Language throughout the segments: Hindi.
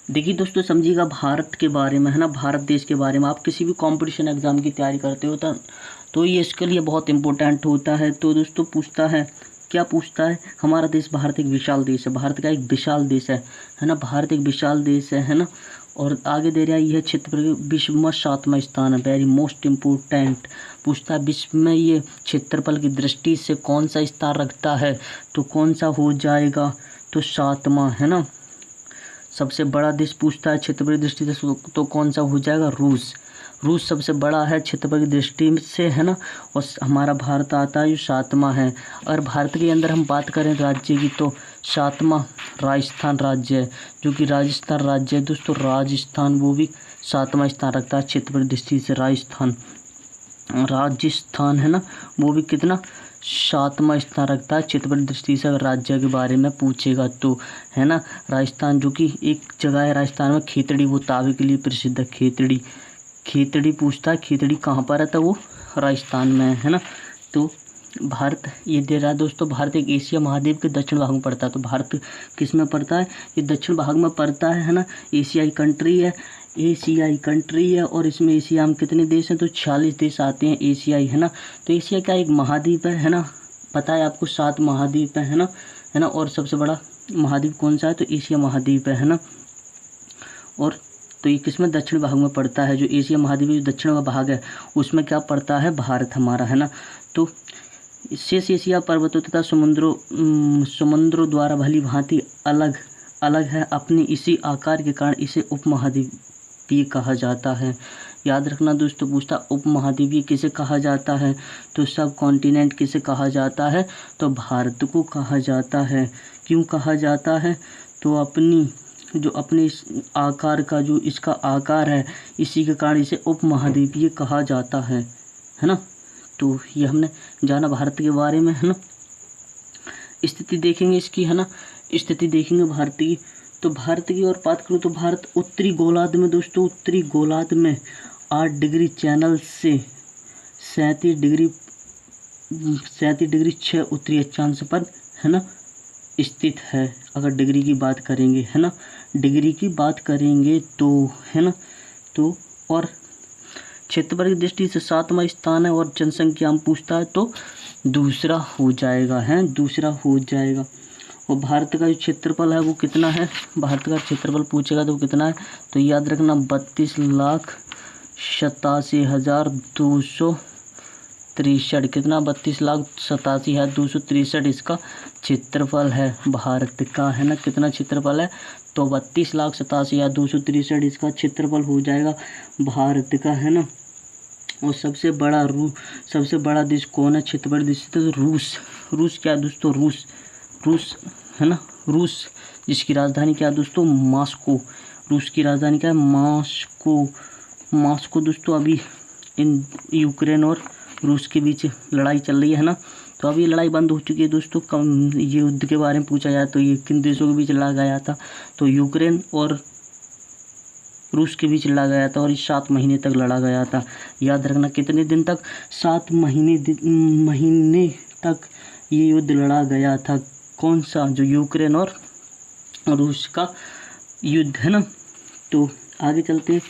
देखिए दोस्तों, समझिएगा भारत के बारे में, है ना, भारत देश के बारे में। आप किसी भी कंपटीशन एग्ज़ाम की तैयारी करते हो तो ये इसके लिए बहुत इम्पोर्टेंट होता है। तो दोस्तों पूछता है, क्या पूछता है, हमारा देश भारत एक विशाल देश है, भारत का एक विशाल देश है ना, भारत एक विशाल देश है ना। और आगे दे रहा है, यह क्षेत्र विश्व में 7वां स्थान है, वेरी मोस्ट इम्पोर्टेंट। पूछता है विश्व में ये क्षेत्रफल की दृष्टि से कौन सा स्थान रखता है, तो कौन सा हो जाएगा, तो 7वां, है ना। सबसे बड़ा देश पूछता है क्षेत्रफल की दृष्टि से, तो कौन सा हो जाएगा, रूस। रूस सबसे बड़ा है क्षेत्रफल की दृष्टि से, है ना। और हमारा भारत आता है जो 7वां है। और भारत के अंदर हम बात करें राज्य की, तो 7वां राजस्थान राज्य है, जो कि राजस्थान राज्य है दोस्तों। राजस्थान वो भी 7वां स्थान रखता है क्षेत्रफल की दृष्टि से। राजस्थान है ना, वो भी कितना, 7वां स्थान रखता है क्षेत्रफल दृष्टि से। अगर राज्य के बारे में पूछेगा तो, है ना। राजस्थान जो कि एक जगह है राजस्थान में, खेतड़ी, वो तावे के लिए प्रसिद्ध है। खेतड़ी पूछता है, खेतड़ी कहाँ पर है, तो वो राजस्थान में है ना। तो भारत ये दे रहा है दोस्तों, भारत एक एशिया महाद्वीप के दक्षिण भाग में पड़ता है। तो भारत किस में पड़ता है, ये दक्षिण भाग में पड़ता है ना। एशियाई कंट्री है। और इसमें एशिया में कितने देश हैं, तो 46 देश आते हैं एशियाई, है ना। तो एशिया का एक महाद्वीप है ना। पता है आपको 7 महाद्वीप है ना। और सबसे बड़ा महाद्वीप कौन सा है, तो एशिया महाद्वीप है ना। और तो ये किसमें, दक्षिण भाग में पड़ता है। जो एशिया महाद्वीप जो दक्षिण का भाग है, उसमें क्या पड़ता है, भारत हमारा, है ना। तो शेष एशिया पर्वतों तथा समुद्रों द्वारा भली भांति अलग अलग है। अपनी इसी आकार के कारण इसे उपमहाद्वीपीय कहा जाता है। याद रखना दोस्तों, पूछता उपमहाद्वीपीय किसे कहा जाता है, तो सब कॉन्टिनेंट किसे कहा जाता है, तो भारत को कहा जाता है। क्यों कहा जाता है, तो अपने इस आकार का, जो इसका आकार है, इसी के कारण इसे उपमहाद्वीपीय कहा जाता है ना। तो ये हमने जाना भारत के बारे में, है ना। स्थिति देखेंगे इसकी, है ना, स्थिति देखेंगे भारत की। तो भारत की और बात करूँ तो भारत उत्तरी गोलार्ध में दोस्तों, उत्तरी गोलार्ध में 8 डिग्री चैनल से 37 डिग्री 6 उत्तरी अक्षांश पर, है ना, स्थित है। अगर डिग्री की बात करेंगे, है ना, डिग्री की बात करेंगे तो, है ना। तो और क्षेत्रफल की दृष्टि से 7वां स्थान है। और जनसंख्या हम पूछता है तो दूसरा हो जाएगा, और भारत का जो क्षेत्रफल है वो कितना है, भारत का क्षेत्रफल पूछेगा तो कितना है, तो याद रखना 32,87,263। कितना, 32,87,263 इसका क्षेत्रफल है भारत का, है ना। कितना क्षेत्रफल है, तो 32,87,263 इसका क्षेत्रफल हो जाएगा भारत का, है ना। और सबसे बड़ा देश कौन है क्षेत्रफल दृष्टि से, तो रूस क्या है दोस्तों, रूस है ना। रूस जिसकी राजधानी क्या है दोस्तों, मॉस्को। रूस की राजधानी क्या है, मॉस्को दोस्तों। अभी इन यूक्रेन और रूस के बीच लड़ाई चल रही है ना। तो अभी लड़ाई बंद हो चुकी है दोस्तों। ये युद्ध के बारे में पूछा जाए तो ये किन देशों के बीच लड़ा गया था, तो यूक्रेन और रूस के बीच लड़ा गया था। और ये 7 महीने तक लड़ा गया था। याद रखना कितने दिन तक, 7 महीने तक ये युद्ध लड़ा गया था। कौन सा, जो यूक्रेन और रूस का युद्ध, है ना। तो आगे चलते हैं,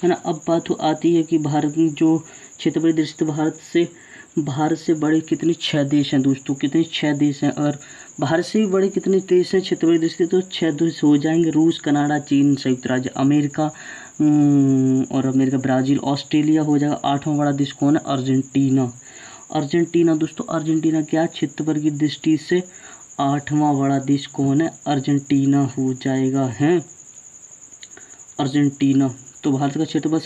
है ना। अब बात आती है कि भारत में जो क्षेत्रफल दृष्टि भारत से बड़े कितने 6 देश हैं दोस्तों, कितने 6 देश हैं। और भारत से भी बड़े कितने देश हैं क्षेत्रफल दृष्टि, तो 6 देश हो जाएंगे, रूस, कनाडा, चीन, संयुक्त राज्य अमेरिका, ब्राज़ील, ऑस्ट्रेलिया हो जाएगा। 8वां बड़ा देश कौन है, अर्जेंटीना दोस्तों। अर्जेंटीना क्या, क्षेत्रफल की दृष्टि से 8वां बड़ा देश कौन है, अर्जेंटीना हो जाएगा, है अर्जेंटीना। तो भारत का क्षेत्रफल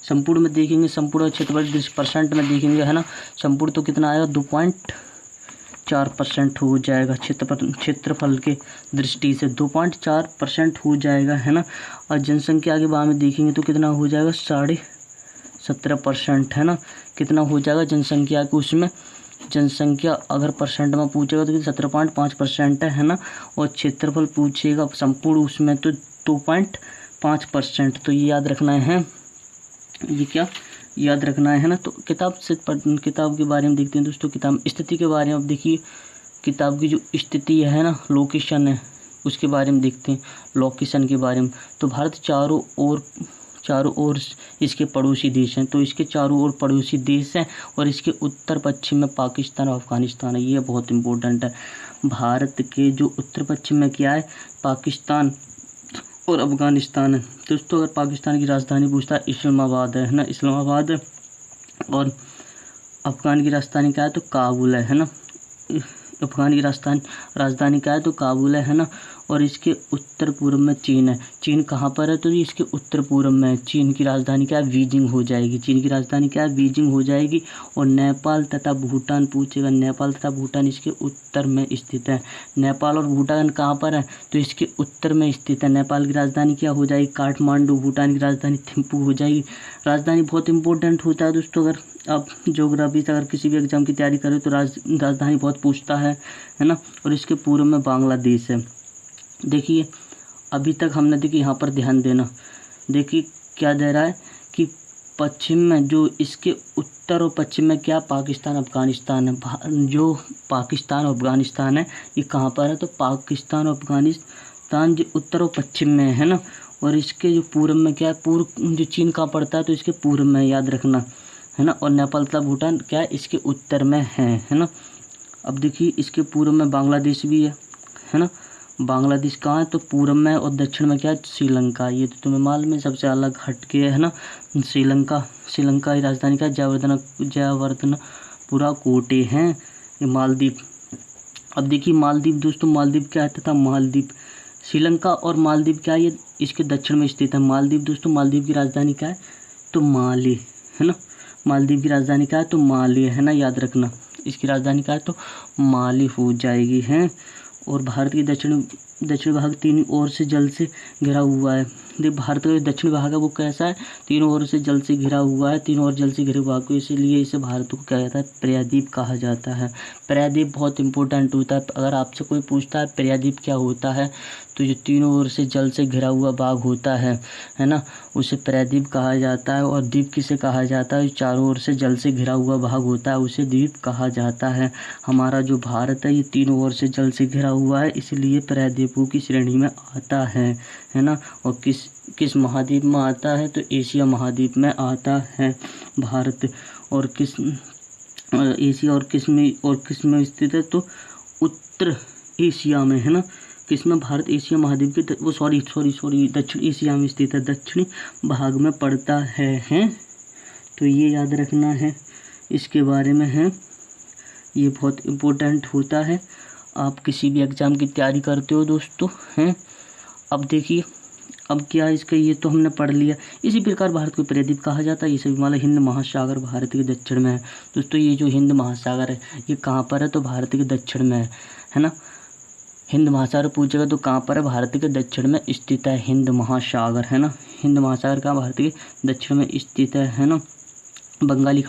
संपूर्ण में देखेंगे, संपूर्ण क्षेत्रफल 10% में देखेंगे, है ना। संपूर्ण तो कितना आएगा, 2.4% हो जाएगा क्षेत्रफल के दृष्टि से, 2.4% हो जाएगा, है ना। और जनसंख्या के बारे में देखेंगे तो कितना हो जाएगा, 17.5%, है ना। कितना हो जाएगा जनसंख्या को, उसमें जनसंख्या अगर परसेंट में पूछेगा तो 17.5% है ना। और क्षेत्रफल पूछेगा संपूर्ण, उसमें तो 2.5%। तो ये याद रखना है, ये क्या याद रखना है ना। तो किताब के बारे में देखते हैं दोस्तों। किताब स्थिति के बारे में, अब देखिए किताब की जो स्थिति है ना, लोकेशन है, उसके बारे में देखते हैं, लोकेशन के बारे में। तो भारत चारों ओर इसके पड़ोसी देश हैं, तो इसके चारों ओर पड़ोसी देश हैं और इसके उत्तर पश्चिम में पाकिस्तान और अफगानिस्तान है। ये बहुत इंपॉर्टेंट है। भारत के जो उत्तर पश्चिम में क्या है, पाकिस्तान और अफगानिस्तान है। दोस्तों अगर पाकिस्तान की राजधानी पूछता है इस्लामाबाद है ना, इस्लामाबाद है। और अफगान की राजधानी क्या है, तो काबुल है ना। अफगान की राजधानी क्या है, तो काबुल है ना। और इसके उत्तर पूर्व में चीन है। चीन कहाँ पर है, तो ये इसके उत्तर पूर्व में। चीन की राजधानी क्या है, बीजिंग हो जाएगी। चीन की राजधानी क्या है, बीजिंग हो जाएगी। और नेपाल तथा भूटान पूछेगा, नेपाल तथा भूटान इसके उत्तर में स्थित है। नेपाल और भूटान कहाँ पर है, तो इसके उत्तर में स्थित है। नेपाल की राजधानी क्या हो जाएगी, काठमांडू। भूटान की राजधानी थिम्पू हो जाएगी। राजधानी बहुत इंपॉर्टेंट होता है दोस्तों। अगर आप ज्योग्राफी से अगर किसी भी एग्जाम की तैयारी करें तो राजधानी बहुत पूछता है ना। और इसके पूर्व में बांग्लादेश है। देखिए अभी तक हमने देखिए यहाँ पर ध्यान देना, देखिए क्या दे रहा है कि पश्चिम में जो इसके उत्तर और पश्चिम में क्या पाकिस्तान अफगानिस्तान है। जो पाकिस्तान और अफगानिस्तान है ये कहाँ पर है, तो पाकिस्तान और अफगानिस्तान जो उत्तर और पश्चिम में है ना। और इसके जो पूर्व में क्या है, पूर्व जो चीन कहाँ पड़ता है, तो इसके पूर्व में, याद रखना है ना। और नेपाल तथा भूटान क्या है, इसके उत्तर में है ना। अब देखिए इसके पूर्व में बांग्लादेश भी है ना। बांग्लादेश कहाँ है, तो पूर्व में। और दक्षिण में क्या है, श्रीलंका। ये तो तुम्हें मालूम है, सबसे अलग हट के है ना श्रीलंका। श्रीलंका की राजधानी क्या है, जयवर्धनपुरा कोटे हैं। ये मालदीव। अब देखिए मालदीव दोस्तों, मालदीव क्या है, तथा मालदीव, श्रीलंका और मालदीव क्या है, ये इसके दक्षिण में स्थित है। मालदीव दोस्तों, मालदीव की राजधानी क्या है, तो माले है ना। मालदीव की राजधानी क्या है, तो माले है ना, याद रखना। इसकी राजधानी क्या है, तो माले हो जाएगी है। और भारत के दक्षिण भाग तीन ओर से जल से घिरा हुआ है। देख भारत का जो दक्षिण भाग है वो कैसा है, तीनों ओर से जल से घिरा हुआ है। तीनों ओर जल से घिरे भाग को, इसीलिए इसे भारत को क्या कहता है, प्रायद्वीप कहा जाता है। प्रायद्वीप बहुत इंपॉर्टेंट होता है। अगर आपसे कोई पूछता है प्रायद्वीप क्या होता है, तो जो तीनों ओर से जल से घिरा हुआ भाग होता है ना, उसे प्रायद्वीप कहा जाता है। और द्वीप किसे कहा जाता है, चारों ओर से जल से घिरा हुआ भाग होता है, उसे द्वीप कहा जाता है। हमारा जो भारत है ये तीनों ओर से जल से घिरा हुआ है, इसलिए प्रायद्वीपों की श्रेणी में आता है ना। और किस महाद्वीप में आता है, तो एशिया महाद्वीप में आता है भारत। और एशिया और किस में स्थित है, तो उत्तर एशिया में है ना। किसमें, भारत एशिया महाद्वीप के वो सॉरी दक्षिण एशिया में स्थित है, दक्षिणी भाग में पड़ता है। तो ये याद रखना है, इसके बारे में है। ये बहुत इम्पोर्टेंट होता है, आप किसी भी एग्ज़ाम की तैयारी करते हो दोस्तों हैं। अब देखिए अब क्या इसका, ये तो हमने पढ़ लिया। इसी प्रकार भारत को प्रायद्वीप कहा जाता है। ये सभी माला हिंद महासागर भारत के दक्षिण में है। दोस्तों ये जो हिंद महासागर है ये कहाँ पर है, तो भारत के दक्षिण में है ना। हिंद महासागर पूछेगा तो कहाँ पर है, भारत के दक्षिण में स्थित है हिंद महासागर है ना। हिंद महासागर कहाँ, भारत के दक्षिण में स्थित है ना। बंगाली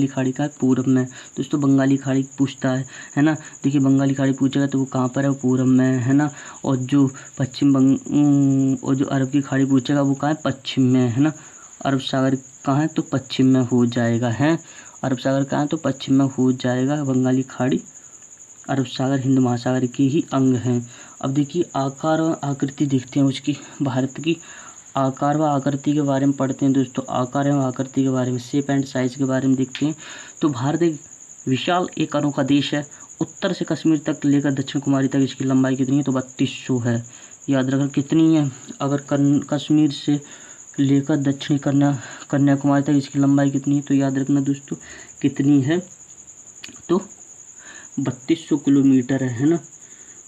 खाड़ी का पूर्व में। दोस्तों बंगाली खाड़ी पूछता है ना। देखिए बंगाली खाड़ी पूछेगा तो वो कहाँ पर है, पूर्व में है ना। और जो और जो अरब की खाड़ी पूछेगा वो कहाँ है, पश्चिम में है ना। अरब सागर कहाँ है, तो पश्चिम में हो जाएगा है। अरब सागर कहाँ है, तो पश्चिम में हो जाएगा। बंगाली खाड़ी, अरब सागर हिंद महासागर के ही अंग हैं। अब देखिए आकार और आकृति देखते हैं उसकी, भारत की आकार व आकृति के बारे में पढ़ते हैं दोस्तों। आकार एवं आकृति के बारे में, शेप एंड साइज के बारे में देखते हैं। तो भारत एक विशाल एक अनोखा देश है। उत्तर से कश्मीर तक लेकर दक्षिण कुमारी तक इसकी लंबाई कितनी है, तो 3200 है। याद रखना कितनी है, अगर कश्मीर से लेकर दक्षिणी कन्याकुमारी तक इसकी लंबाई कितनी है, तो याद रखना दोस्तों कितनी है, तो 3200 किलोमीटर है ना।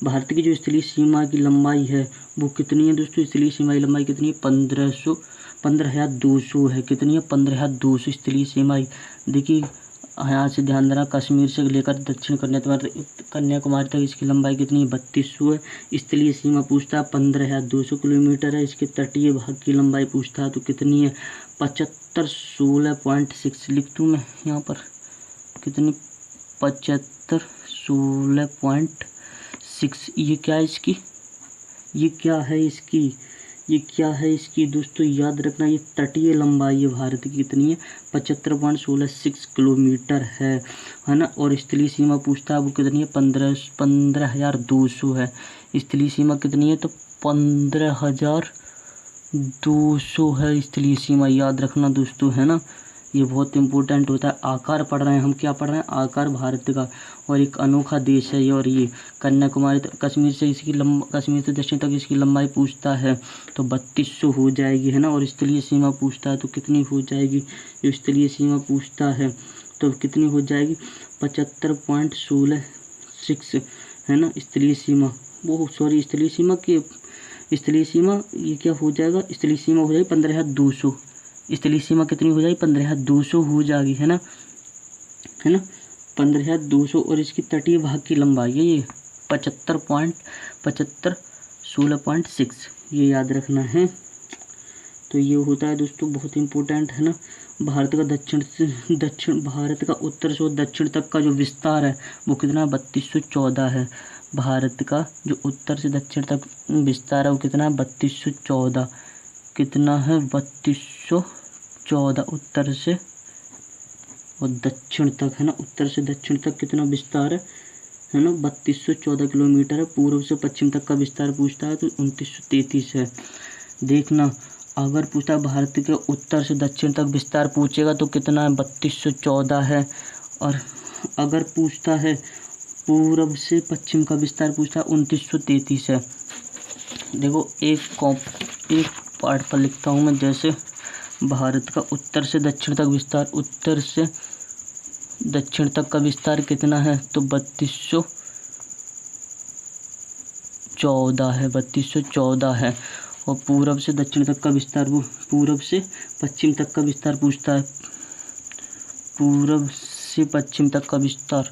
भारत की जो स्थलीय सीमा की लंबाई है वो कितनी है दोस्तों, स्थलीय सीमा की लंबाई कितनी है, 15,200 है। कितनी है, 15,200 स्थलीय सीमा। देखिए यहाँ से ध्यान देना, कश्मीर से लेकर दक्षिण कन्याकुमारी तक इसकी लंबाई कितनी है, 3200 है। स्थलीय सीमा पूछता है 15,200 किलोमीटर है। इसके तटीय भाग की लंबाई पूछता है तो कितनी है, 7516.6 लिख दूँ मैं यहाँ पर, कितनी, 7516.6। ये क्या है इसकी, ये क्या है इसकी, ये क्या है इसकी दोस्तों, याद रखना, ये तटीय लंबाई है भारत की कितनी है, 75.166 किलोमीटर है ना। और स्थलीय सीमा पूछता है वो कितनी है, 15,200 है। स्थलीय सीमा कितनी है, तो 15,200 है स्थलीय सीमा, याद रखना दोस्तों, है ना। ये बहुत इंपॉर्टेंट होता है। आकार पढ़ रहे हैं हम, क्या पढ़ रहे हैं, आकार भारत का। और एक अनोखा देश है ये, और ये कन्याकुमारी कश्मीर से इसकी कश्मीर से दक्षिण तक इसकी लंबाई पूछता है तो 3200 हो जाएगी, है ना। और स्थलीय सीमा पूछता है तो कितनी हो जाएगी, जो स्थलीय सीमा पूछता है तो कितनी हो जाएगी, 75.166, है ना। स्थलीय सीमा, वो सॉरी, स्थलीय सीमा की स्थलीय सीमा ये क्या हो जाएगा, स्थलीय सीमा हो जाएगी 15,200। स्थलीय सीमा कितनी हो जाएगी, 15,200 हो जाएगी, है ना, 15,200। और इसकी तटीय भाग की लंबाई है ये 16.6, ये याद रखना है। तो ये होता है दोस्तों बहुत इम्पोर्टेंट, है ना। भारत का दक्षिण भारत का उत्तर से दक्षिण तक का जो विस्तार है वो कितना, 3214 है। भारत का जो उत्तर से दक्षिण तक विस्तार है वो कितना है, 3214, कितना है, 3214 उत्तर से और दक्षिण तक, है ना। उत्तर से दक्षिण तक कितना विस्तार है ना, 3214 किलोमीटर है। पूर्व से पश्चिम तक का विस्तार पूछता है तो 2933 है। देखना, अगर पूछता है भारत के उत्तर से दक्षिण तक विस्तार पूछेगा तो कितना है, 3214 है। और अगर पूछता है पूर्व से पश्चिम का विस्तार पूछता है 2933 है। देखो एक पार्ट पर लिखता हूँ मैं, जैसे भारत का उत्तर से दक्षिण तक विस्तार, उत्तर से दक्षिण तक का विस्तार कितना है, तो 3214 है, 3214 है। और पूरब से दक्षिण तक का विस्तार, वो पूरब से पश्चिम तक का विस्तार पूछता है, पूरब से पश्चिम तक का विस्तार